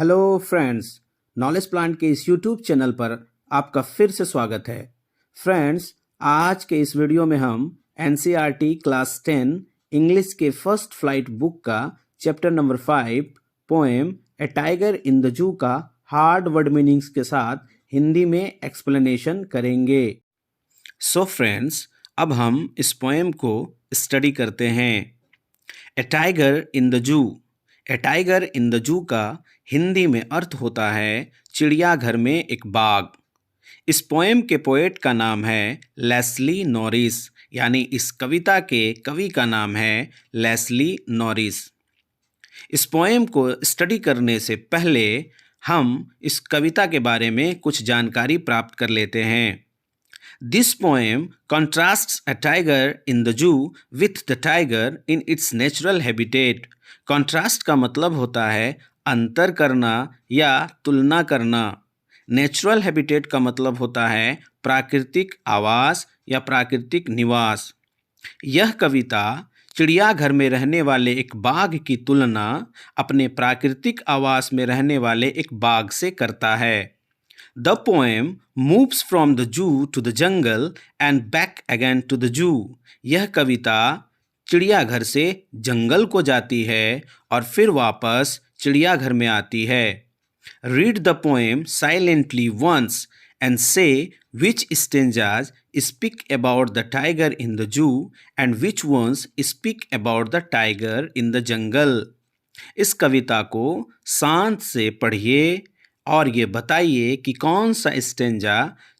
Hello friends, knowledge plant के इस YouTube channel पर आपका फिर से स्वागत है। फ्रेंड्स, आज के इस वीडियो में हम एनसीईआरटी क्लास 10 इंग्लिश के फर्स्ट फ्लाइट बुक का chapter number 5 poem A tiger in the zoo का हार्ड वर्ड मीनिंग्स के साथ हिंदी में एक्सप्लेनेशन करेंगे। सो फ्रेंड्स, अब हम इस पोएम को स्टडी करते हैं। ए tiger in the zoo. A tiger in the zoo का हिंदी में अर्थ होता है चिड़ियाघर में एक बाघ। इस पोएम के पोएट का नाम है लेस्ली नॉरिस, यानी इस कविता के कवि का नाम है लेस्ली नॉरिस। इस पोएम को स्टडी करने से पहले हम इस कविता के बारे में कुछ जानकारी प्राप्त कर लेते हैं। This poem contrasts a tiger in the zoo with the tiger in its natural habitat. Contrast का मतलब होता है अंतर करना या तुलना करना। नेचुरल हैबिटेट का मतलब होता है प्राकृतिक आवास या प्राकृतिक निवास। यह कविता चिड़ियाघर में रहने वाले एक बाघ की तुलना अपने प्राकृतिक आवास में रहने वाले एक बाघ से करता है। The poem moves from the zoo to the jungle and back again to the zoo. यह कविता चिड़ियाघर से जंगल को जाती है और फिर वापस चिड़ियाघर में आती है। Read the poem silently once and say which stanzas speak about the tiger in the zoo and which ones speak about the tiger in the jungle. इस कविता को शांत से पढ़िए और ये बताइए कि कौन सा स्टेंजा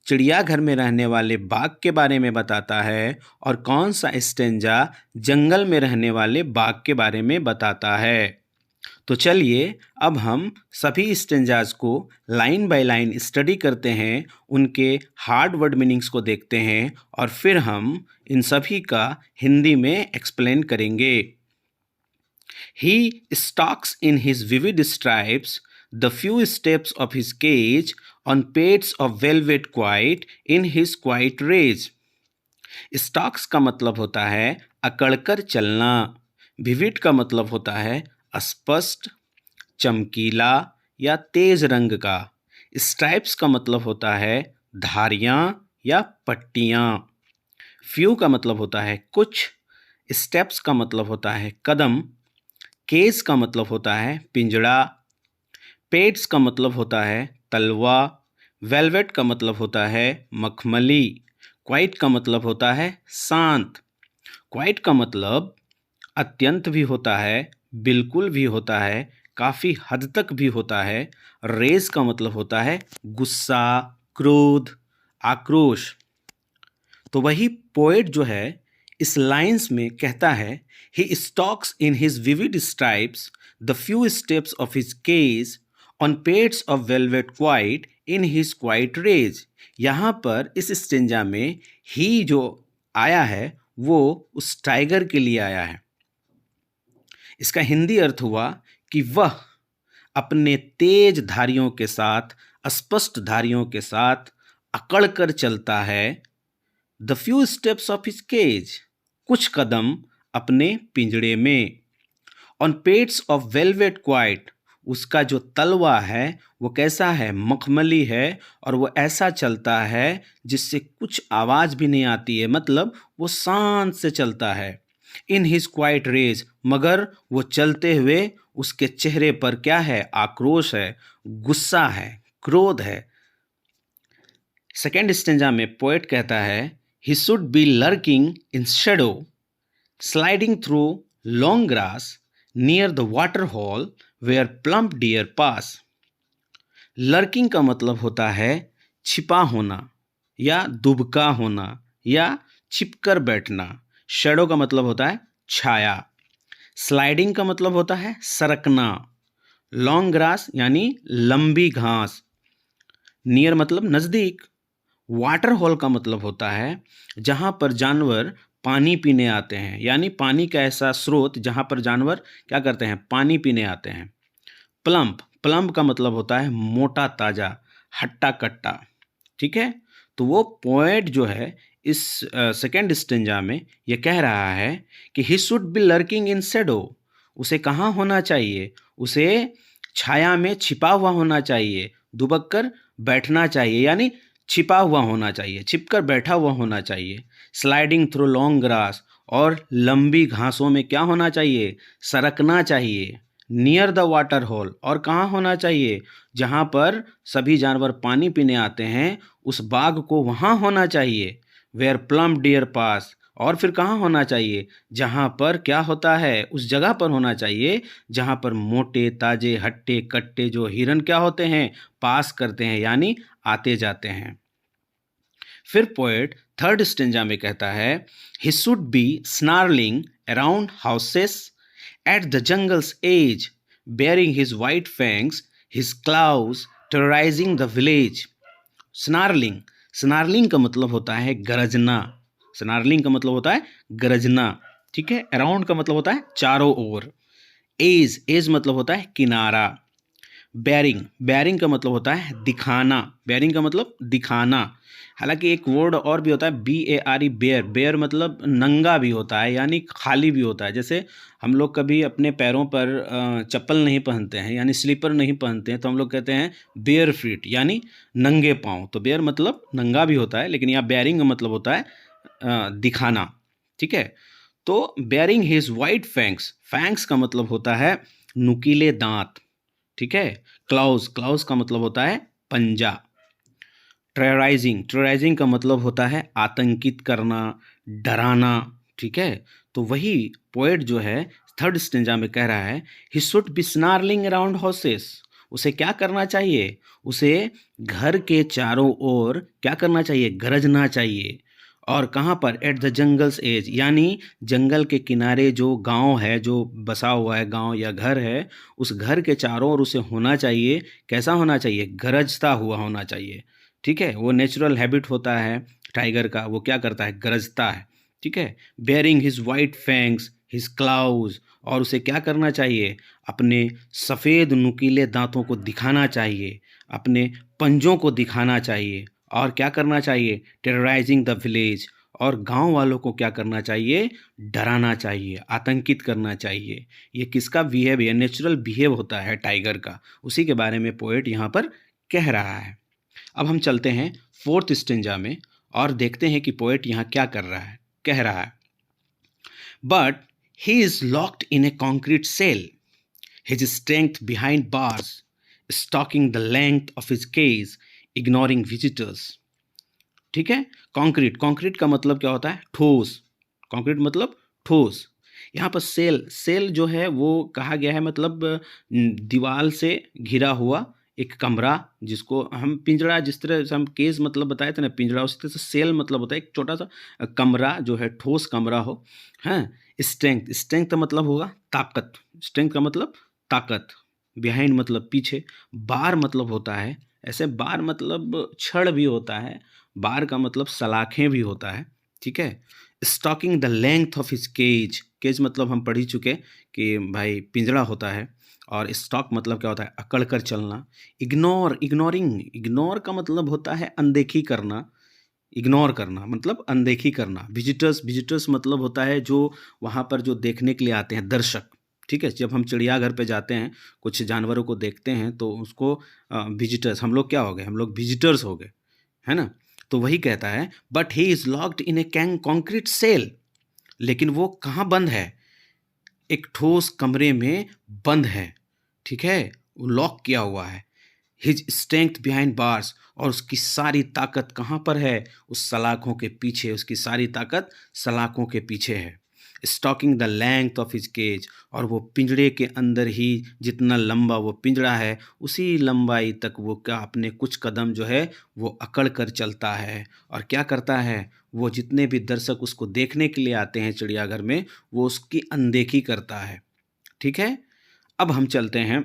चिड़ियाघर में रहने वाले बाघ के बारे में बताता है और कौन सा स्टेंजा जंगल में रहने वाले बाघ के बारे में बताता है। तो चलिए अब हम सभी स्टेंजाज को लाइन बाय लाइन स्टडी करते हैं, उनके हार्ड वर्ड मीनिंग्स को देखते हैं और फिर हम इन सभी का हिंदी में एक्सप्लेन करेंगे। He stalks in his vivid stripes the few steps of his cage on pads of velvet quiet in his quiet rage. Stalks का मतलब होता है अकड़कर चलना। विविड का मतलब होता है स्पष्ट, चमकीला या तेज रंग का। स्ट्राइप्स का मतलब होता है धारियाँ या पट्टियाँ। फ्यू का मतलब होता है कुछ। स्टेप्स का मतलब होता है कदम। केज का मतलब होता है पिंजड़ा। पेड्स का मतलब होता है तलवा। वेलवेट का मतलब होता है मखमली। क्वाइट का मतलब होता है शांत। क्वाइट का मतलब अत्यंत भी होता है, बिल्कुल भी होता है, काफ़ी हद तक भी होता है। रेज का मतलब होता है गुस्सा, क्रोध, आक्रोश। तो वही पोएट जो है इस लाइंस में कहता है he stalks in his vivid stripes the few steps of his cage on pads of velvet quiet in his quiet rage. यहाँ पर इस स्टेंजा में ही जो आया है वो उस टाइगर के लिए आया है। इसका हिंदी अर्थ हुआ कि वह अपने तेज धारियों के साथ, स्पष्ट धारियों के साथ अकड़ कर चलता है। The few steps of his cage, कुछ कदम अपने पिंजड़े में। On pads of velvet quiet, उसका जो तलवा है वो कैसा है, मखमली है और वो ऐसा चलता है जिससे कुछ आवाज़ भी नहीं आती है, मतलब वो शांत से चलता है। इन हिज क्वाइट रेज, मगर वो चलते हुए उसके चेहरे पर क्या है, आक्रोश है, गुस्सा है, क्रोध है। सेकेंड स्टेंजा में पोएट कहता है he should be lurking in shadow sliding through long grass near the water hole where plump deer pass. Lurking का मतलब होता है छिपा होना या दुबका होना या छिपकर बैठना। शेडो का मतलब होता है छाया। स्लाइडिंग का मतलब होता है सरकना। लॉन्ग ग्रास यानी लंबी घास। नियर मतलब नज़दीक। वाटर हॉल का मतलब होता है जहाँ पर जानवर पानी पीने आते हैं, यानी पानी का ऐसा स्रोत जहाँ पर जानवर क्या करते हैं, पानी पीने आते हैं। प्लम्प, प्लम्प का मतलब होता है मोटा ताज़ा, हट्टा कट्टा। ठीक है, तो वो पोएट जो है इस सेकेंड स्टेंजा में ये कह रहा है कि ही should be lurking in shadow. उसे कहाँ होना चाहिए, उसे छाया में छिपा हुआ होना चाहिए, दुबक कर बैठना चाहिए यानी छिपा हुआ होना चाहिए, छिपकर बैठा हुआ होना चाहिए। स्लाइडिंग थ्रू लॉन्ग ग्रास, और लंबी घासों में क्या होना चाहिए, सरकना चाहिए। नियर द वाटर होल, और कहाँ होना चाहिए, जहाँ पर सभी जानवर पानी पीने आते हैं उस बाग को वहाँ होना चाहिए। वेयर प्लम डियर पास, और फिर कहाँ होना चाहिए, जहाँ पर क्या होता है, उस जगह पर होना चाहिए जहाँ पर मोटे ताजे हट्टे कट्टे जो हिरन क्या होते हैं, पास करते हैं यानी आते जाते हैं। फिर पोएट थर्ड स्टेंजा में कहता है, he should be snarling around houses at the jungle's edge, bearing his white fangs, his claws terrorizing the village. Snarling, snarling का मतलब होता है गरजना, स्नार्लिंग का मतलब होता है गरजना, ठीक है। अराउंड का मतलब होता है चारों ओर। एज, एज मतलब होता है किनारा। बैरिंग, बैरिंग का मतलब होता है दिखाना, बैरिंग का मतलब दिखाना। हालांकि एक वर्ड और भी होता है BARE, बेयर, बेयर मतलब नंगा भी होता है यानी खाली भी होता है। जैसे हम लोग कभी अपने पैरों पर चप्पल नहीं पहनते हैं यानी स्लीपर नहीं पहनते हैं तो हम लोग कहते हैं बेयर फीट यानी नंगे पाँव। तो बेयर मतलब नंगा भी होता है, लेकिन यहाँ बैरिंग का मतलब होता है दिखाना, ठीक है। तो bearing his white fangs, fangs का मतलब होता है नुकीले दांत, ठीक है। क्लाउज, क्लाउज का मतलब होता है पंजा। टेरराइजिंग, टेरराइजिंग का मतलब होता है आतंकित करना, डराना, ठीक है। तो वही पोएट जो है थर्ड स्टेंजा में कह रहा है, he should be snarling around houses, उसे क्या करना चाहिए, उसे घर के चारों ओर क्या करना चाहिए, गरजना चाहिए। और कहाँ पर, एट द जंगल्स एज यानी जंगल के किनारे जो गांव है, जो बसा हुआ है गांव या घर है, उस घर के चारों ओर उसे होना चाहिए, कैसा होना चाहिए, गरजता हुआ होना चाहिए, ठीक है। वो नेचुरल हैबिट होता है टाइगर का, वो क्या करता है, गरजता है, ठीक है। Bearing his white fangs, his claws, और उसे क्या करना चाहिए, अपने सफ़ेद नुकीले दांतों को दिखाना चाहिए, अपने पंजों को दिखाना चाहिए। और क्या करना चाहिए, टेरराइजिंग द विलेज, और गांव वालों को क्या करना चाहिए, डराना चाहिए, आतंकित करना चाहिए। ये किसका बिहेव, ये नेचुरल बिहेव होता है टाइगर का, उसी के बारे में पोएट यहाँ पर कह रहा है। अब हम चलते हैं फोर्थ स्टेंजा में और देखते हैं कि पोएट यहाँ क्या कर रहा है, कह रहा है, but he is locked in a concrete cell, his strength behind bars, stalking the length of his cage, ignoring visitors, ठीक है। कंक्रीट, कंक्रीट का मतलब क्या होता है, ठोस, कंक्रीट मतलब ठोस। यहाँ पर सेल, सेल जो है वो कहा गया है मतलब दीवार से घिरा हुआ एक कमरा, जिसको हम पिंजड़ा, जिस तरह से हम केस मतलब बताए थे ना पिंजड़ा, उसी तरह से सेल मतलब होता है एक छोटा सा कमरा जो है, ठोस कमरा हो, हैं। स्ट्रेंथ, स्ट्रेंथ का मतलब होगा ताकत, स्ट्रेंथ का मतलब ताकत। बिहाइंड मतलब पीछे। बार मतलब होता है, ऐसे बार मतलब छड़ भी होता है, बार का मतलब सलाखें भी होता है, ठीक है। Stalking the length of his cage, cage मतलब हम पढ़ ही चुके कि भाई पिंजड़ा होता है, और स्टॉक मतलब क्या होता है, अकड़ कर चलना। इग्नोर, इग्नोरिंग, इग्नोर का मतलब होता है अनदेखी करना, इग्नोर करना मतलब अनदेखी करना। विजिटर्स, विजिटर्स मतलब होता है जो वहाँ पर जो देखने के लिए आते हैं, दर्शक, ठीक है। जब हम चिड़ियाघर पे जाते हैं, कुछ जानवरों को देखते हैं तो उसको विजिटर्स, हम लोग क्या हो गए, हम लोग विजिटर्स हो गए, है ना। तो वही कहता है, but he is locked in a concrete cell, लेकिन वो कहाँ बंद है, एक ठोस कमरे में बंद है, ठीक है, वो लॉक किया हुआ है। हिज स्ट्रेंथ बिहाइंड बार्स, और उसकी सारी ताकत कहाँ पर है, उस सलाखों के पीछे, उसकी सारी ताकत सलाखों के पीछे है। Stalking the length of his cage, और वो पिंजड़े के अंदर ही जितना लंबा वो पिंजड़ा है उसी लंबाई तक वो क्या अपने कुछ कदम जो है वो अकड़ कर चलता है। और क्या करता है, वो जितने भी दर्शक उसको देखने के लिए आते हैं चिड़ियाघर में, वो उसकी अनदेखी करता है, ठीक है। अब हम चलते हैं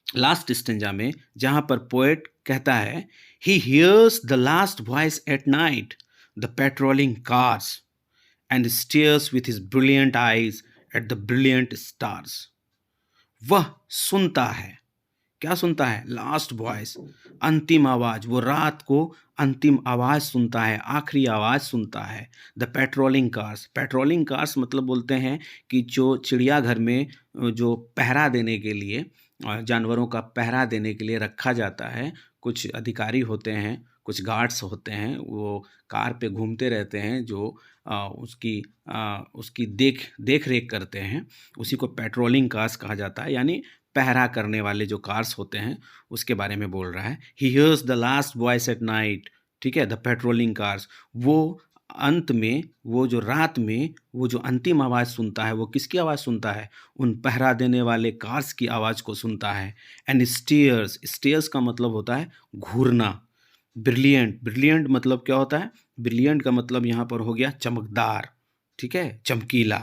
लास्ट स्टेंजा में, जहाँ पर पोएट कहता है, he hears the last voice at night, the patrolling cars, and stairs with his brilliant eyes at the brilliant stars. वह सुनता है, क्या सुनता है, लास्ट वॉइस, अंतिम आवाज, वो रात को अंतिम आवाज सुनता है, आखिरी आवाज सुनता है। The patrolling cars, patrolling cars मतलब बोलते हैं कि जो चिड़ियाघर में जो पहरा देने के लिए जानवरों का पहरा देने के लिए रखा जाता है। कुछ अधिकारी होते हैं, कुछ गार्ड्स होते हैं, वो कार पे घूमते रहते हैं जो उसकी देख रेख करते हैं। उसी को पेट्रोलिंग कार्स कहा जाता है, यानी पहरा करने वाले जो कार्स होते हैं उसके बारे में बोल रहा है। He hears the last voice at night, ठीक है, द पेट्रोलिंग कार्स। वो अंत में, वो जो रात में वो जो अंतिम आवाज़ सुनता है, वो किसकी आवाज़ सुनता है? उन पहरा देने वाले कार्स की आवाज़ को सुनता है। एंड स्टेयर्स, स्टेयर्स का मतलब होता है घूरना। ब्रिलियंट, ब्रिलियंट मतलब क्या होता है? ब्रिलियंट का मतलब यहाँ पर हो गया चमकदार, ठीक है, चमकीला।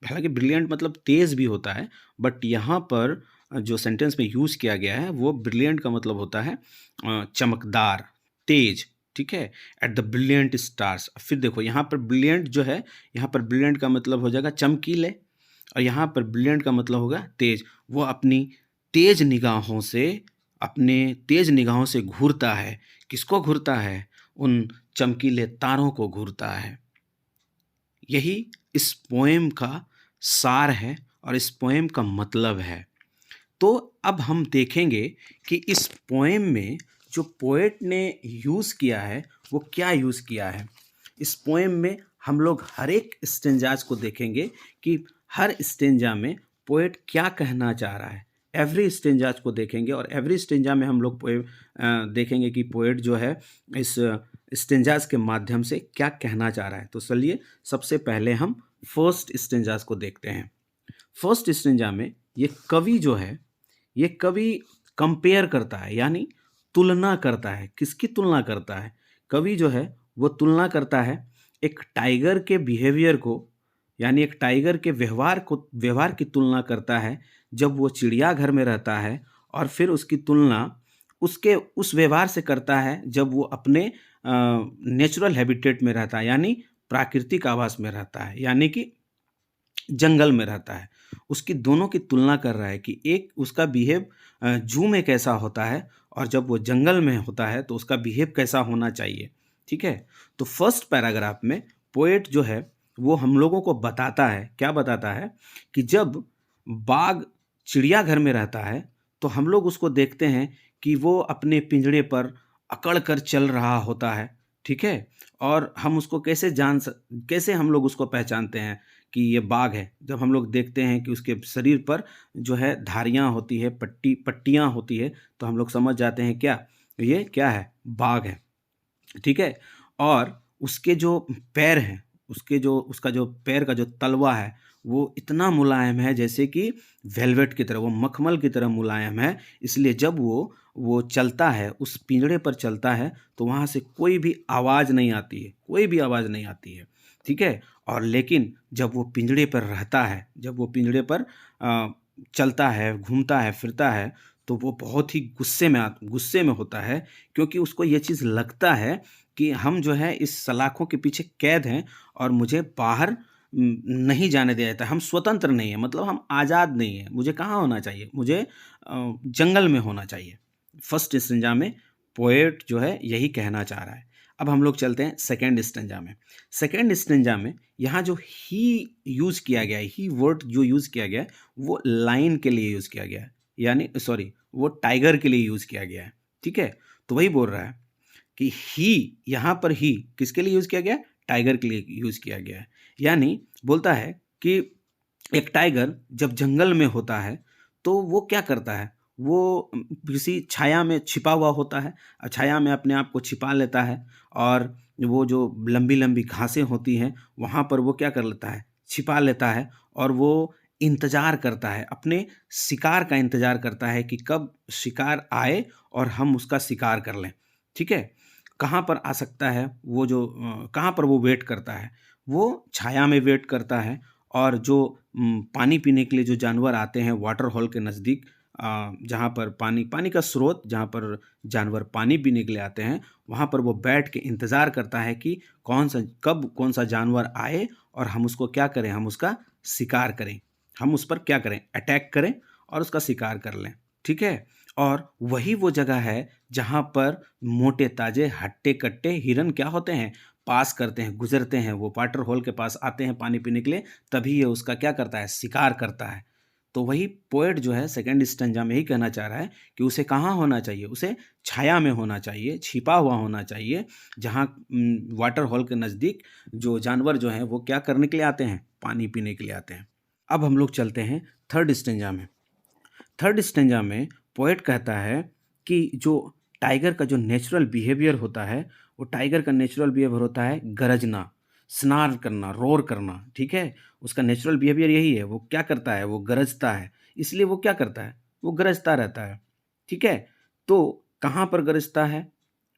हालांकि ब्रिलियंट मतलब तेज़ भी होता है, बट यहाँ पर जो सेंटेंस में यूज़ किया गया है वो ब्रिलियंट का मतलब होता है चमकदार, तेज, ठीक है। At the brilliant stars. फिर देखो यहाँ पर ब्रिलियंट जो है, यहाँ पर ब्रिलियंट का मतलब हो जाएगा चमकीले, और यहाँ पर ब्रिलियंट का मतलब होगा तेज। वो अपनी तेज निगाहों से, अपने तेज निगाहों से घूरता है। किसको घूरता है? उन चमकीले तारों को घूरता है। यही इस पोएम का सार है और इस पोएम का मतलब है। तो अब हम देखेंगे कि इस पोएम में जो पोएट ने यूज़ किया है वो क्या यूज़ किया है। इस पोएम में हम लोग हर एक स्टेंजाज को देखेंगे कि हर स्टेंजा में पोएट क्या कहना चाह रहा है। एवरी स्टेंजाज को देखेंगे और एवरी स्टेंजा में हम लोग देखेंगे कि पोएट जो है इस स्टेंजाज के माध्यम से क्या कहना चाह रहा है। तो चलिए सबसे पहले हम फर्स्ट स्टेंजाज को देखते हैं। फर्स्ट स्टेंजा में ये कवि जो है, ये कवि कंपेयर करता है, यानी तुलना करता है। किसकी तुलना करता है? कवि जो है वो तुलना करता है एक टाइगर के बिहेवियर को, यानी एक टाइगर के व्यवहार की तुलना करता है जब वो चिड़ियाघर में रहता है, और फिर उसकी तुलना उसके उस व्यवहार से करता है जब वो अपने नेचुरल हैबिटेट में रहता है, यानी प्राकृतिक आवास में रहता है, यानी कि जंगल में रहता है। उसकी दोनों की तुलना कर रहा है कि एक उसका बिहेव जू में कैसा होता है और जब वो जंगल में होता है तो उसका बिहेव कैसा होना चाहिए, ठीक है। तो फर्स्ट पैराग्राफ में पोएट जो है वो हम लोगों को बताता है, क्या बताता है कि जब बाघ चिड़ियाघर में रहता है तो हम लोग उसको देखते हैं कि वो अपने पिंजड़े पर अकड़ कर चल रहा होता है, ठीक है। और हम उसको कैसे हम लोग उसको पहचानते हैं कि ये बाघ है? जब हम लोग देखते हैं कि उसके शरीर पर जो है धारियाँ होती है, पट्टियाँ होती है, तो हम लोग समझ जाते हैं क्या ये क्या है? बाघ है, ठीक है। और उसके जो पैर हैं, उसका जो पैर का जो तलवा है वो इतना मुलायम है जैसे कि वेलवेट की तरह, वो मखमल की तरह मुलायम है। इसलिए जब वो चलता है, उस पिंजड़े पर चलता है, तो वहाँ से कोई भी आवाज़ नहीं आती है, कोई भी आवाज़ नहीं आती है, ठीक है। और लेकिन जब वो पिंजड़े पर रहता है, जब वो पिंजड़े पर चलता है, घूमता है, फिरता है, तो वो बहुत ही गुस्से में होता है, क्योंकि उसको ये चीज़ लगता है कि हम जो है इस सलाखों के पीछे कैद हैं और मुझे बाहर नहीं जाने दिया जाता है। हम स्वतंत्र नहीं हैं, मतलब हम आज़ाद नहीं हैं। मुझे कहाँ होना चाहिए? मुझे जंगल में होना चाहिए। फर्स्ट स्टेंजा में पोएट जो है यही कहना चाह रहा है। अब हम लोग चलते हैं सेकंड स्टेंजा में। सेकंड स्टेंजा में यहाँ जो ही यूज़ किया गया है, ही वर्ड जो यूज़ किया गया है वो लाइन के लिए यूज़ किया गया है, यानी सॉरी वो टाइगर के लिए यूज़ किया गया है, ठीक है। तो वही बोल रहा है कि ही, यहाँ पर ही किसके लिए यूज़ किया गया है? टाइगर के लिए यूज़ किया गया है। यानी बोलता है कि एक टाइगर जब जंगल में होता है तो वो क्या करता है? वो किसी छाया में छिपा हुआ होता है, छाया में अपने आप को छिपा लेता है, और वो जो लंबी-लंबी घासें होती हैं वहाँ पर वो क्या कर लेता है? छिपा लेता है, और वो इंतज़ार करता है, अपने शिकार का इंतज़ार करता है कि कब शिकार आए और हम उसका शिकार कर लें, ठीक है। कहाँ पर आ सकता है वो कहाँ पर वो वेट करता है? वो छाया में वेट करता है, और जो पानी पीने के लिए जो जानवर आते हैं वाटर होल के नज़दीक, जहाँ पर पानी का स्रोत, जहाँ पर जानवर पानी पीने के लिए आते हैं, वहाँ पर वो बैठ के इंतज़ार करता है कि कब कौन सा जानवर आए और हम उसको क्या करें? हम उसका शिकार करें, हम उस पर क्या करें? अटैक करें और उसका शिकार कर लें, ठीक है। और वही वो जगह है जहाँ पर मोटे ताजे हट्टे कट्टे हिरन क्या होते हैं? पास करते हैं, गुजरते हैं, वो वाटर होल के पास आते हैं पानी पीने के लिए, तभी ये उसका क्या करता है? शिकार करता है। तो वही पोएट जो है सेकंड स्टैंजा में ही कहना चाह रहा है कि उसे कहाँ होना चाहिए, उसे छाया में होना चाहिए, छिपा हुआ होना चाहिए, जहाँ वाटर होल के नज़दीक जो जानवर जो हैं वो क्या करने के लिए आते हैं, पानी पीने के लिए आते हैं। अब हम लोग चलते हैं थर्ड स्टैंजा में। थर्ड स्टैंजा में पोएट कहता है कि जो टाइगर का जो नेचुरल बिहेवियर होता है, वो टाइगर का नेचुरल बिहेवियर होता है गरजना, स्नार करना, रोर करना, ठीक है? उसका नेचुरल बिहेवियर यही है, वो क्या करता है, वो गरजता है। इसलिए वो क्या करता है, वो गरजता रहता है, ठीक है? तो कहाँ पर गरजता है?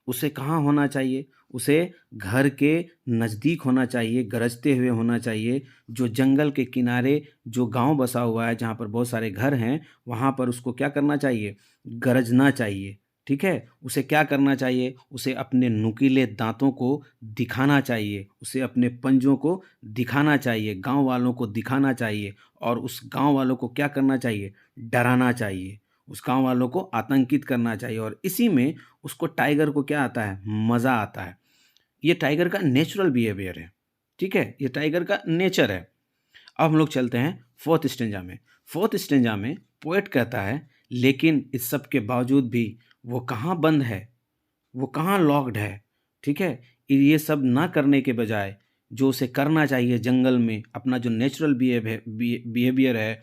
उसे कहाँ होना चाहिए? उसे घर के नज़दीक होना चाहिए, गरजते हुए होना चाहिए। जो जंगल के किनारे जो गाँव बसा हुआ है, जहाँ पर बहुत सारे घर हैं, वहाँ पर उसको क्या करना चाहिए? गरजना चाहिए, ठीक है? उसे क्या करना चाहिए? उसे अपने नुकीले दाँतों को दिखाना चाहिए, उसे अपने पंजों को दिखाना चाहिए, गाँव वालों को दिखाना चाहिए और उस गाँव वालों को क्या करना चाहिए? डराना चाहिए, उस गाँव वालों को आतंकित करना चाहिए और इसी में उसको टाइगर को क्या आता है? मज़ा आता है। ये टाइगर का नेचुरल बिहेवियर है, ठीक है? ये टाइगर का नेचर है। अब हम लोग चलते हैं फोर्थ स्टेंजा में। फोर्थ स्टेंजा में पोएट कहता है, लेकिन इस सब के बावजूद भी वो कहाँ बंद है, वो कहाँ लॉक्ड है, ठीक है? ये सब ना करने के बजाय जो उसे करना चाहिए जंगल में, अपना जो नेचुरल बिहेवियर है,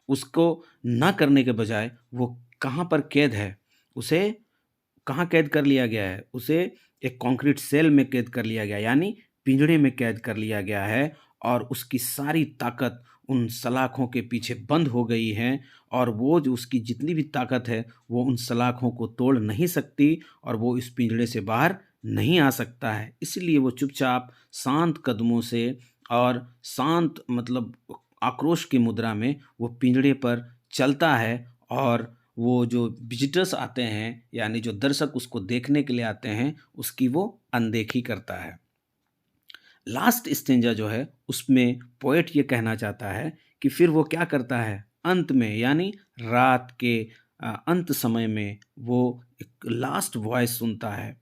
उसको ना करने के बजाय वो कहाँ पर कैद है? उसे कहाँ कैद कर लिया गया है? उसे एक कंक्रीट सेल में कैद कर लिया गया है, यानी पिंजड़े में कैद कर लिया गया है और उसकी सारी ताकत उन सलाखों के पीछे बंद हो गई है और वो जो उसकी जितनी भी ताकत है, वो उन सलाखों को तोड़ नहीं सकती और वो इस पिंजड़े से बाहर नहीं आ सकता है। इसलिए वो चुपचाप शांत कदमों से और शांत मतलब आक्रोश की मुद्रा में वो पिंजड़े पर चलता है और वो जो विजिटर्स आते हैं यानी जो दर्शक उसको देखने के लिए आते हैं, उसकी वो अनदेखी करता है। लास्ट स्टेंजा जो है उसमें पोएट ये कहना चाहता है कि फिर वो क्या करता है, अंत में यानी रात के अंत समय में वो एक लास्ट वॉइस सुनता है।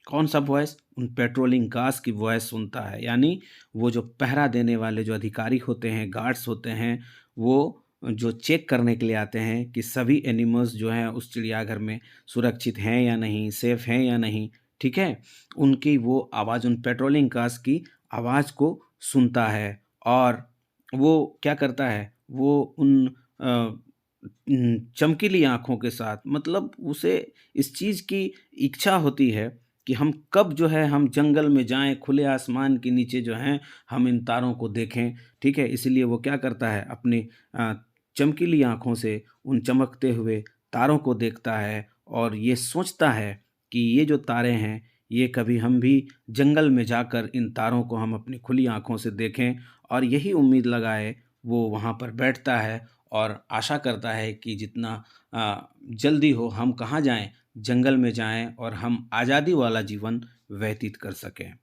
कौन सा वॉइस? उन पेट्रोलिंग कार्स की वॉइस सुनता है, यानी वो जो पहरा देने वाले जो अधिकारी होते हैं, गार्ड्स होते हैं, वो जो चेक करने के लिए आते हैं कि सभी एनिमल्स जो हैं उस चिड़ियाघर में सुरक्षित हैं या नहीं, सेफ हैं या नहीं, ठीक है? उनकी वो आवाज़, उन पेट्रोलिंग कार्स की आवाज़ को सुनता है और वो क्या करता है, वो उन चमकीली आँखों के साथ मतलब उसे इस चीज़ की इच्छा होती है कि हम कब जो है हम जंगल में जाएँ, खुले आसमान के नीचे जो हैं हम इन तारों को देखें, ठीक है? इसीलिए वो क्या करता है अपनी चमकीली आँखों से उन चमकते हुए तारों को देखता है और ये सोचता है कि ये जो तारे हैं, ये कभी हम भी जंगल में जाकर इन तारों को हम अपनी खुली आँखों से देखें और यही उम्मीद लगाए वो वहाँ पर बैठता है और आशा करता है कि जितना जल्दी हो हम कहाँ जाएँ, जंगल में जाएँ और हम आज़ादी वाला जीवन व्यतीत कर सकें।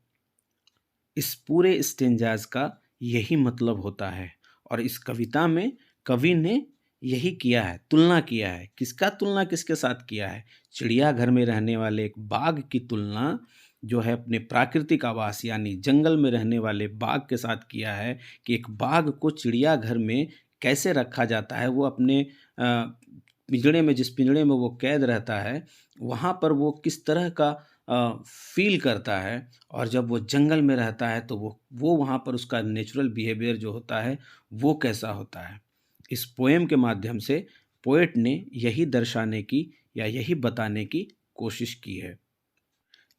इस पूरे स्टेंजाज़ का यही मतलब होता है और इस कविता में कवि ने यही किया है, तुलना किया है। किसका तुलना किसके साथ किया है? चिड़ियाघर में रहने वाले एक बाघ की तुलना जो है अपने प्राकृतिक आवास यानी जंगल में रहने वाले बाघ के साथ किया है कि एक बाघ को चिड़ियाघर में कैसे रखा जाता है। वो अपने पिंजड़े में, जिस पिंजड़े में वो कैद रहता है, वहाँ पर वो किस तरह का फ़ील करता है और जब वो जंगल में रहता है तो वो वहाँ पर उसका नेचुरल बिहेवियर जो होता है वो कैसा होता है। इस पोएम के माध्यम से पोएट ने यही दर्शाने की या यही बताने की कोशिश की है।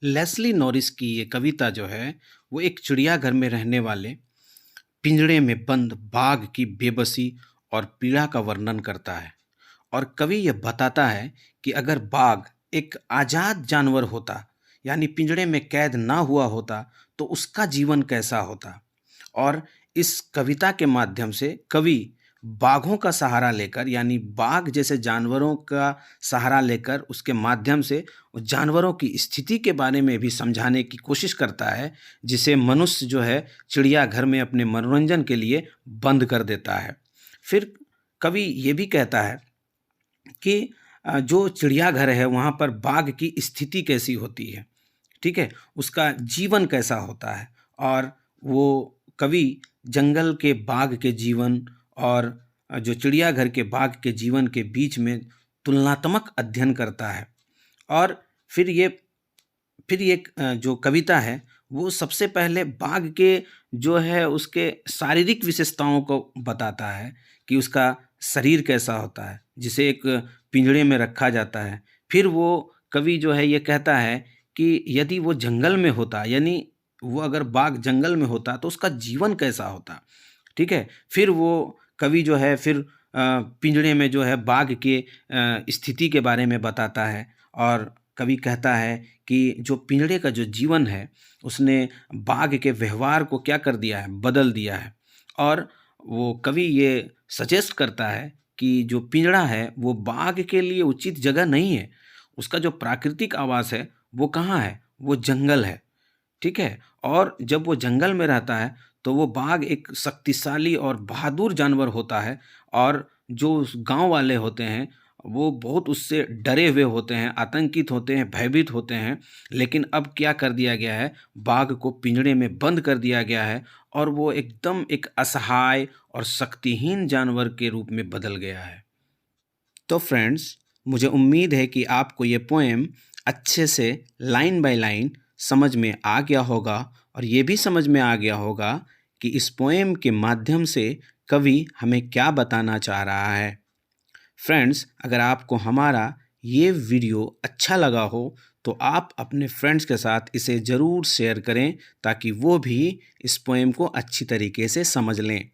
लेस्ली नॉरिस की ये कविता जो है वो एक चिड़ियाघर में रहने वाले पिंजड़े में बंद बाघ की बेबसी और पीड़ा का वर्णन करता है और कवि यह बताता है कि अगर बाघ एक आज़ाद जानवर होता यानी पिंजड़े में कैद ना हुआ होता तो उसका जीवन कैसा होता। और इस कविता के माध्यम से कवि बाघों का सहारा लेकर यानी बाघ जैसे जानवरों का सहारा लेकर उसके माध्यम से उस जानवरों की स्थिति के बारे में भी समझाने की कोशिश करता है, जिसे मनुष्य जो है चिड़ियाघर में अपने मनोरंजन के लिए बंद कर देता है। फिर कवि ये भी कहता है कि जो चिड़ियाघर है वहाँ पर बाघ की स्थिति कैसी होती है, ठीक है? उसका जीवन कैसा होता है और वो कवि जंगल के बाघ के जीवन और जो चिड़ियाघर के बाघ के जीवन के बीच में तुलनात्मक अध्ययन करता है। और फिर ये जो कविता है वो सबसे पहले बाघ के जो है उसके शारीरिक विशेषताओं को बताता है कि उसका शरीर कैसा होता है, जिसे एक पिंजड़े में रखा जाता है। फिर वो कवि जो है ये कहता है कि यदि वो जंगल में होता, यानी वो अगर बाघ जंगल में होता तो उसका जीवन कैसा होता। ठीक है। फिर वो कवि जो है फिर पिंजड़े में जो है बाघ के स्थिति के बारे में बताता है। और कवि कहता है कि जो पिंजड़े का जो जीवन है उसने बाघ के व्यवहार को क्या कर दिया है, बदल दिया है। और वो कवि ये सजेस्ट करता है कि जो पिंजड़ा है वो बाघ के लिए उचित जगह नहीं है। उसका जो प्राकृतिक आवास है वो कहाँ है, वो जंगल है। ठीक है। और जब वो जंगल में रहता है तो वो बाघ एक शक्तिशाली और बहादुर जानवर होता है। और जो उस गांव वाले होते हैं वो बहुत उससे डरे हुए होते हैं, आतंकित होते हैं, भयभीत होते हैं। लेकिन अब क्या कर दिया गया है, बाघ को पिंजड़े में बंद कर दिया गया है और वो एकदम एक असहाय और शक्तिहीन जानवर के रूप में बदल गया है। तो फ्रेंड्स, मुझे उम्मीद है कि आपको ये पोएम अच्छे से लाइन बाय लाइन समझ में आ गया होगा और ये भी समझ में आ गया होगा कि इस पोएम के माध्यम से कवि हमें क्या बताना चाह रहा है। फ्रेंड्स, अगर आपको हमारा ये वीडियो अच्छा लगा हो तो आप अपने फ्रेंड्स के साथ इसे ज़रूर शेयर करें ताकि वो भी इस पोएम को अच्छी तरीके से समझ लें।